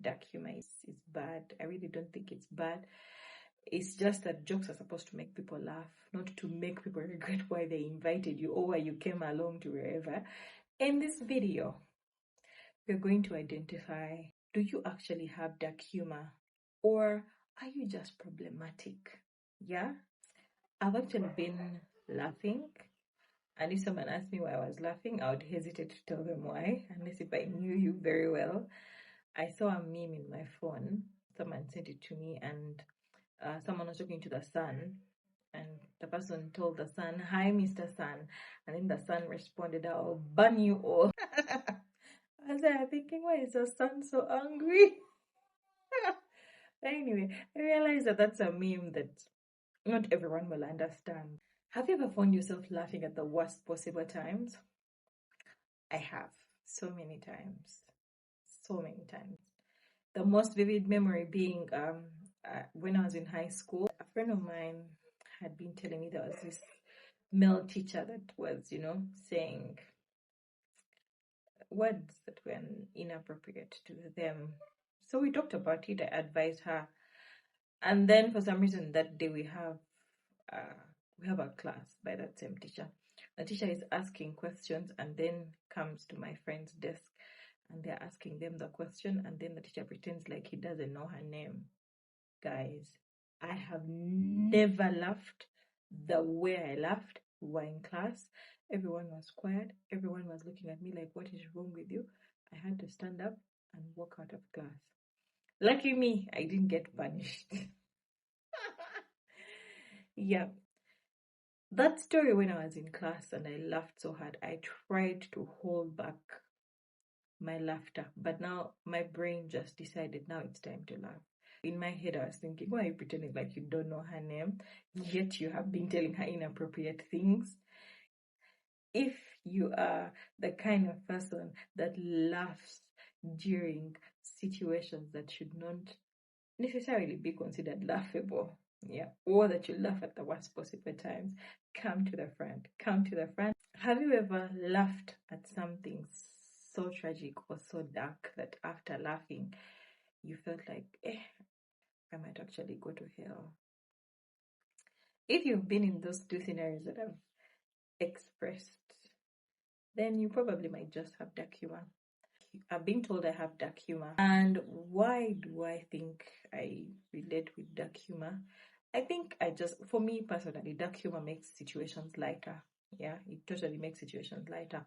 dark humor is bad. I really don't think it's bad. It's just that jokes are supposed to make people laugh, not to make people regret why they invited you or why you came along to wherever. In this video, we're going to identify, do you actually have dark humor or are you just problematic? Yeah, I've actually been laughing, and if someone asked me why I was laughing, I would hesitate to tell them why, unless if I knew you very well. I saw a meme in my phone. Someone sent it to me, and someone was talking to the sun, and the person told the sun, "Hi, Mr. Sun," and then the sun responded, "I'll burn you all." I was there thinking, why is the sun so angry? Anyway, I realized that that's a meme that not everyone will understand. Have you ever found yourself laughing at the worst possible times? I have, so many times. So many times. The most vivid memory being when I was in high school, a friend of mine had been telling me there was this male teacher that was, saying words that were inappropriate to them. So we talked about it. I advised her, and then for some reason that day we have a class by that same teacher. The teacher is asking questions and then comes to my friend's desk, and they're asking them the question, and then the teacher pretends like he doesn't know her name. Guys, I have never laughed the way I laughed. We were in class. Everyone was quiet. Everyone was looking at me like, what is wrong with you? I had to stand up and walk out of class. Lucky me, I didn't get punished. Yeah. That story when I was in class and I laughed so hard, I tried to hold back my laughter, but now my brain just decided now it's time to laugh. In my head, I was thinking, why are you pretending like you don't know her name, yet you have been telling her inappropriate things? If you are the kind of person that laughs during situations that should not necessarily be considered laughable, or that you laugh at the worst possible times, come to the front. Come to the front. Have you ever laughed at something so tragic or so dark that after laughing, you felt like, I might actually go to hell? If you've been in those two scenarios that I've expressed, then you probably might just have dark humor. I've been told I have dark humor. And why do I think I relate with dark humor? I think for me personally, dark humor makes situations lighter. Yeah, it totally makes situations lighter.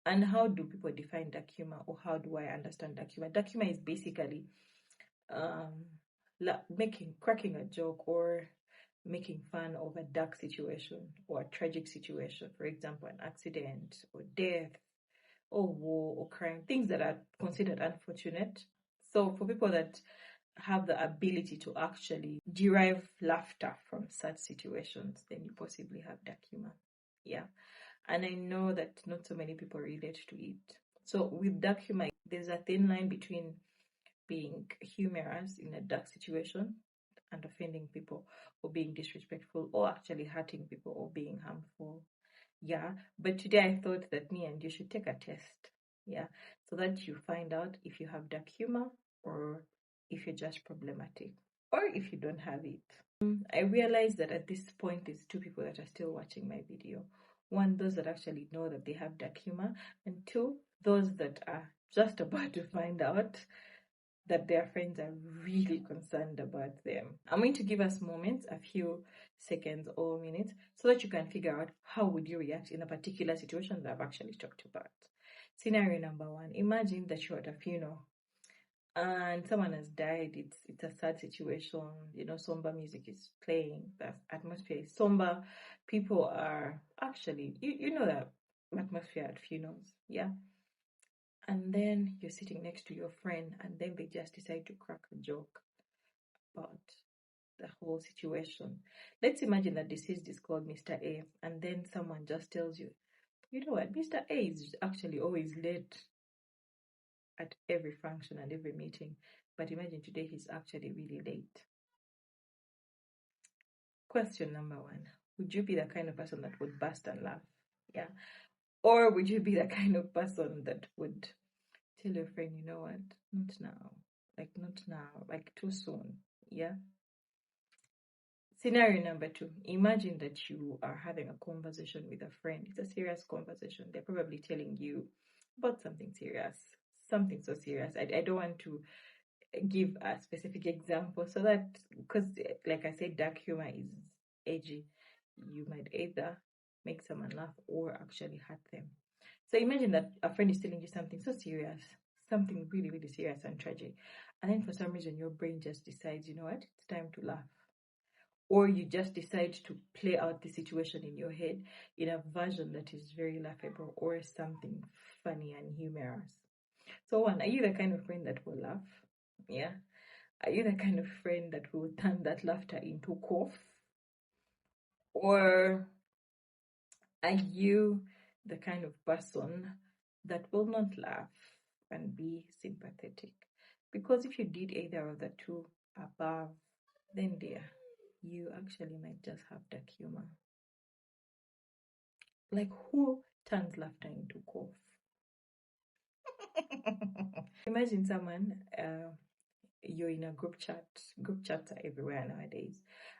And how do people define dark humor, or how do I understand dark humor? Dark humor is basically cracking a joke or making fun of a dark situation or a tragic situation. For example, an accident or death or war or crime, things that are considered unfortunate. So for people that have the ability to actually derive laughter from such situations, then you possibly have dark humor. Yeah. And I know that not so many people relate to it. So with dark humor, there's a thin line between being humorous in a dark situation and offending people, or being disrespectful, or actually hurting people, or being harmful. Yeah, but today I thought that me and you should take a test. Yeah, so that you find out if you have dark humor or if you're just problematic or if you don't have it. I realized that at this point, there's two people that are still watching my video. One, those that actually know that they have dark humor, and two, those that are just about to find out that their friends are really concerned about them. I'm going to give us moments, a few seconds or minutes, so that you can figure out how would you react in a particular situation that I've actually talked about. Scenario number one, imagine that you're at a funeral and someone has died. It's a sad situation. Somber music is playing. The atmosphere is somber. People are actually, you know that atmosphere at funerals, yeah? And then you're sitting next to your friend, and then they just decide to crack a joke about the whole situation. Let's imagine that deceased is called Mr. A, and then someone just tells you, you know what, Mr. A is actually always late at every function and every meeting, but imagine today he's actually really late. Question number one, would you be the kind of person that would burst and laugh? Yeah. Or would you be the kind of person that would tell your friend, you know what, not now. like not now, like too soon. Yeah. Scenario number 2. Imagine that you are having a conversation with a friend. It's a serious conversation. They're probably telling you about something serious, something so serious. I don't want to give a specific example so that, because like I said, dark humor is edgy. You might either make someone laugh or actually hurt them. So imagine that a friend is telling you something so serious, something really, really serious and tragic. And then for some reason, your brain just decides, you know what, it's time to laugh. Or you just decide to play out the situation in your head in a version that is very laughable or something funny and humorous. So, one, are you the kind of friend that will laugh? Yeah. Are you the kind of friend that will turn that laughter into cough? Or are you the kind of person that will not laugh and be sympathetic? Because if you did either of the two above, then dear, you actually might just have dark humor. Like, who turns laughter into cough? Imagine someone, you're in a group chat. Group chats are everywhere nowadays.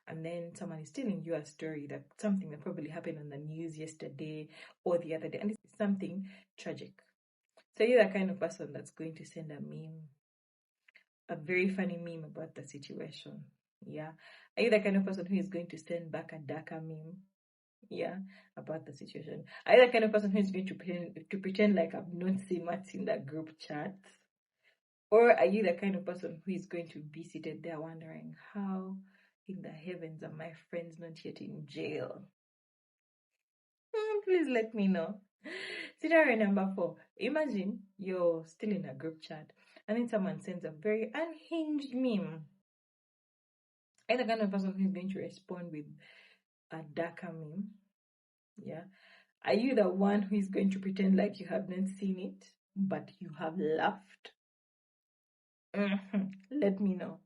And then someone is telling you a story, that something that probably happened on the news yesterday or the other day, and it's something tragic. So you're the kind of person that's going to send a meme, a very funny meme about the situation. Yeah. Are you the kind of person who is going to send back a darker meme? Yeah, about the situation. Are you the kind of person who is going to pretend like I've not seen what's in that group chat? Or are you the kind of person who is going to be seated there wondering, how in the heavens are my friends not yet in jail? Please let me know. Scenario number 4. Imagine you're still in a group chat and then someone sends a very unhinged meme. Are you the kind of person who is going to respond with a darker meme? Yeah. Are you the one who is going to pretend like you have not seen it, but you have laughed? Let me know.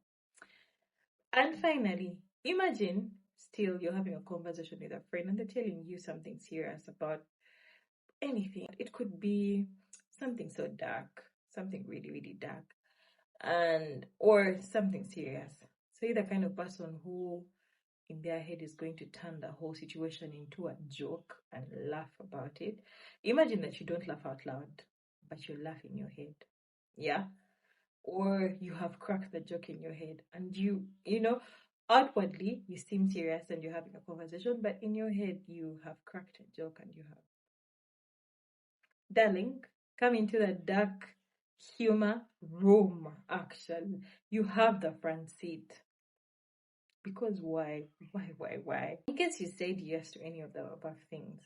And finally, imagine still you're having a conversation with a friend and they're telling you something serious about anything. It could be something so dark, something really, really dark, and or something serious. So you're the kind of person who in their head is going to turn the whole situation into a joke and laugh about it. Imagine that you don't laugh out loud, but you laugh in your head. Yeah. Or you have cracked the joke in your head and you know, outwardly you seem serious and you're having a conversation, but in your head you have cracked a joke and you have. Darling, come into the dark humor room. Actually, you have the front seat. Because why? Why? In case you said yes to any of the above things.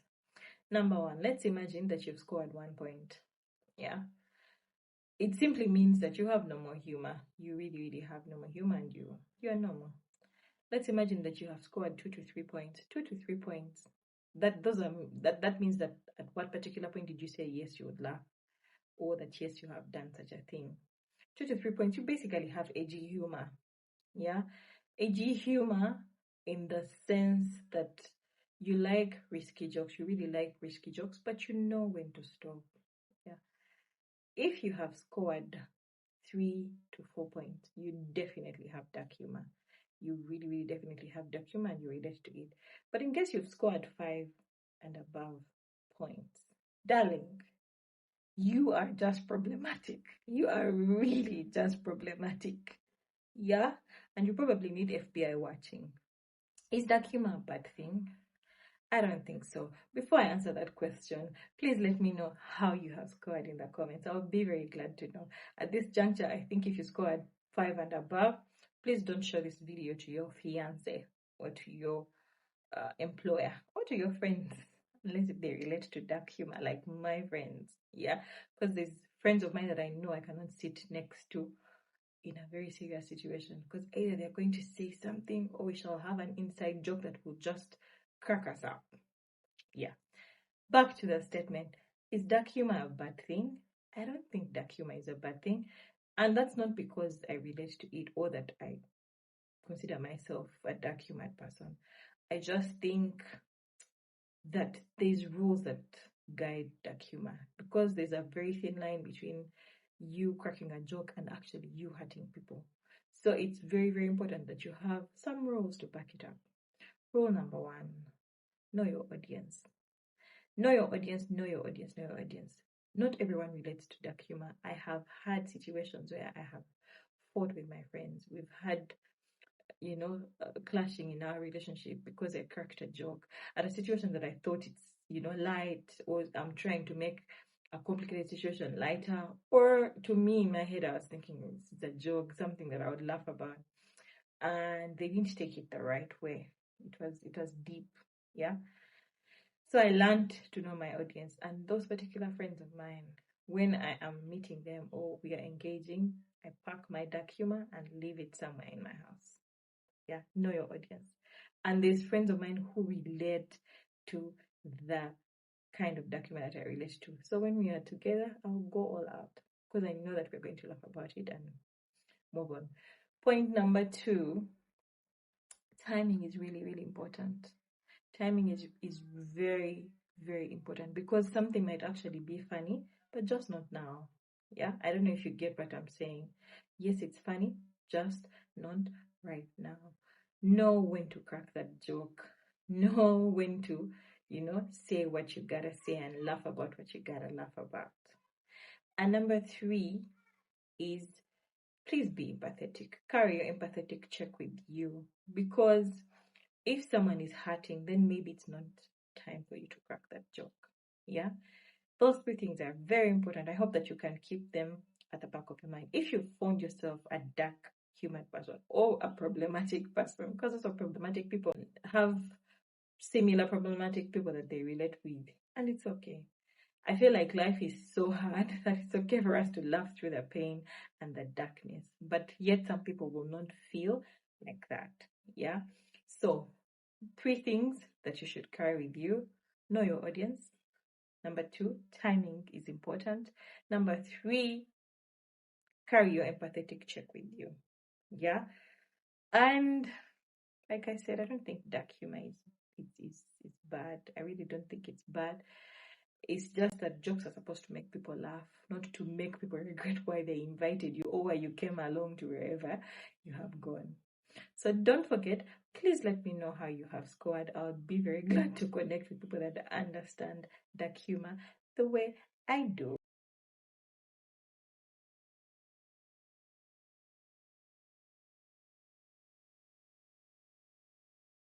Number 1, let's imagine that you've scored 1 point. Yeah. It simply means that you have no more humor. You really, really have no more humor and you are normal. Let's imagine that you have scored 2 to 3 points. 2 to 3 points. That means that at what particular point did you say yes you would laugh? Or that yes you have done such a thing. 2 to 3 points, you basically have edgy humor. Yeah, edgy humor in the sense that you like risky jokes, you really like risky jokes, but you know when to stop. Yeah, if you have scored 3 to 4 points, you definitely have dark humor. You really, really definitely have dark humor and you relate to it. But in case you've scored 5 and above points, darling, you are just problematic. You are really just problematic. Yeah, and you probably need FBI watching. Is dark humor a bad thing? I don't think so. Before I answer that question, please let me know how you have scored in the comments. I'll be very glad to know. At this juncture, I think if you scored 5 and above, please don't show this video to your fiance or to your employer or to your friends, unless if they relate to dark humor, like my friends. Yeah, because there's friends of mine that I know I cannot sit next to in a very serious situation, because either they're going to say something or we shall have an inside joke that will just crack us up. Yeah. Back to the statement. Is dark humor a bad thing? I don't think dark humor is a bad thing. And that's not because I relate to it or that I consider myself a dark humored person. I just think that there's rules that guide dark humor, because there's a very thin line between you cracking a joke and actually you hurting people. So it's very, very important that you have some rules to back it up. Rule number one, know your audience. Know your audience, know your audience, know your audience. Not everyone relates to dark humor. I have had situations where I have fought with my friends. We've had, clashing in our relationship because I cracked a joke at a situation that I thought it's, light, or I'm trying to make a complicated situation lighter. Or to me, in my head, I was thinking it's a joke, something that I would laugh about. And they didn't take it the right way. It was deep. Yeah. So I learned to know my audience, and those particular friends of mine, when I am meeting them or we are engaging, I pack my dark humor and leave it somewhere in my house. Yeah, know your audience. And there's friends of mine who relate to the kind of dark humor that I relate to. So when we are together, I'll go all out because I know that we're going to laugh about it and move on. Point number 2, timing is really, really important. Timing is very, very important because something might actually be funny, but just not now. Yeah, I don't know if you get what I'm saying. Yes, it's funny, just not right now. Know when to crack that joke. Know when to, say what you gotta say and laugh about what you gotta laugh about. And number 3 is, please be empathetic. Carry your empathetic check with you, because if someone is hurting, then maybe it's not time for you to crack that joke. Yeah? Those 3 things are very important. I hope that you can keep them at the back of your mind. If you found yourself a dark human person or a problematic person, because also problematic people have similar problematic people that they relate with, and it's okay. I feel like life is so hard that it's okay for us to laugh through the pain and the darkness, but yet some people will not feel like that. Yeah? So 3 things that you should carry with you. Know your audience. Number 2, timing is important. Number 3, carry your empathetic check with you. Yeah. And like I said, I don't think dark humor is bad. I really don't think it's bad. It's just that jokes are supposed to make people laugh, not to make people regret why they invited you or why you came along to wherever you have gone. So don't forget, please let me know how you have scored. I'll be very glad to connect with people that understand dark humor the way I do.